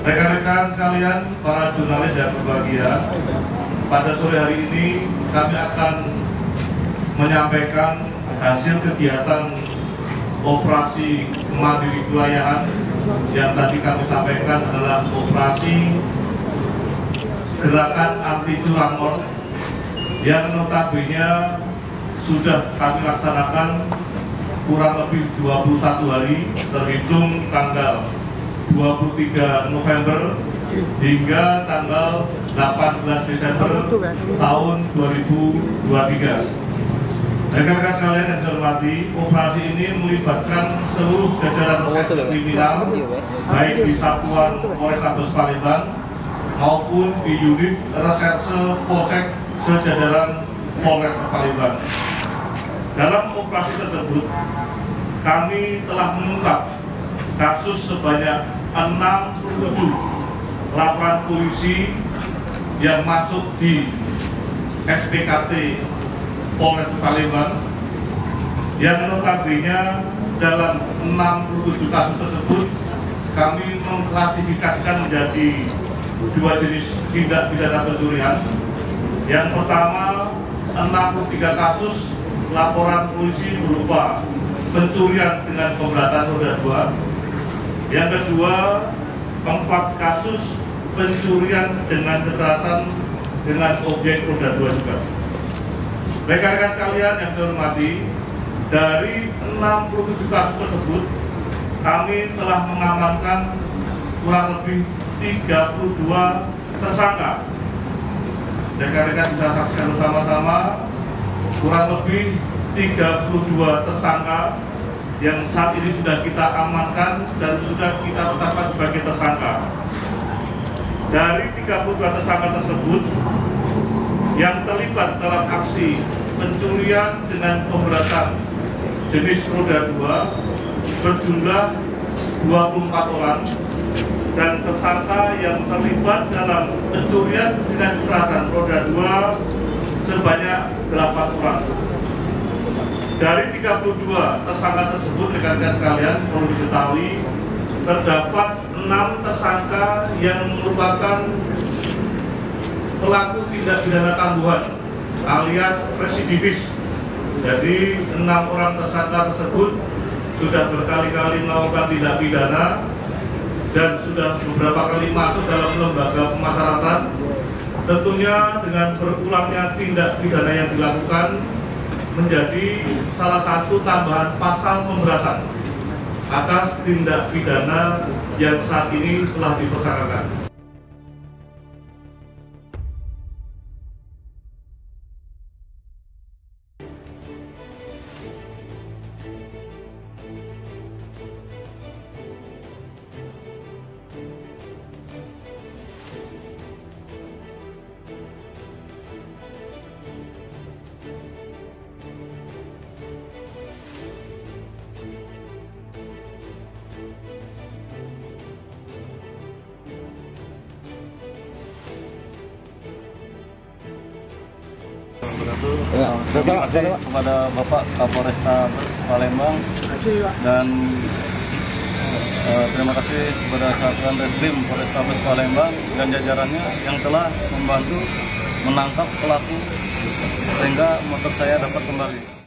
Rekan-rekan sekalian, para jurnalis yang berbahagia, pada sore hari ini kami akan menyampaikan hasil kegiatan operasi mandiri kewilayahan yang tadi kami sampaikan adalah operasi gerakan anti curanmor yang notabene sudah kami laksanakan kurang lebih 21 hari terhitung tanggal 23 November hingga tanggal 18 Desember tahun 2023. Rekan-rekan sekalian yang saya hormati, operasi ini melibatkan seluruh jajaran reserse kriminal baik di Satuan Polrestabes Palembang maupun di unit reserse Polsek sejajaran Polres Palembang. Dalam operasi tersebut, kami telah mengungkap kasus sebanyak 67 laporan polisi yang masuk di SPKT Polres Palembang, yang notabene dalam 67 kasus tersebut kami mengklasifikasikan menjadi dua jenis tindak pidana pencurian. Yang pertama, 63 kasus laporan polisi berupa pencurian dengan pemberatan roda 2. Yang kedua, 4 kasus pencurian dengan kekerasan dengan objek roda 2 juga. Rekan-rekan sekalian yang saya hormati, dari 67 kasus tersebut kami telah mengamankan kurang lebih 32 tersangka. Rekan-rekan bisa saksikan bersama-sama, kurang lebih 32 tersangka yang saat ini sudah kita amankan dan sudah kita tetapkan sebagai tersangka. Dari 32 tersangka tersebut yang terlibat dalam aksi pencurian dengan pemberatan jenis roda 2 berjumlah 24 orang, dan tersangka yang terlibat dalam pencurian dengan kekerasan roda 2 sebanyak 8 orang. Dari 32 tersangka tersebut, rekan-rekan sekalian, perlu diketahui terdapat 6 tersangka yang merupakan pelaku tindak pidana tambuhan alias residivis. Jadi 6 orang tersangka tersebut sudah berkali-kali melakukan tindak pidana dan sudah beberapa kali masuk dalam lembaga pemasyarakatan. Tentunya dengan berulangnya tindak pidana yang dilakukan menjadi salah satu tambahan pasal pemberatan atas tindak pidana yang saat ini telah dipersangkakan. Terima kasih kepada Bapak Kapolrestabes Palembang dan terima kasih kepada Satuan Reskrim Polrestabes Palembang dan jajarannya yang telah membantu menangkap pelaku sehingga motor saya dapat kembali.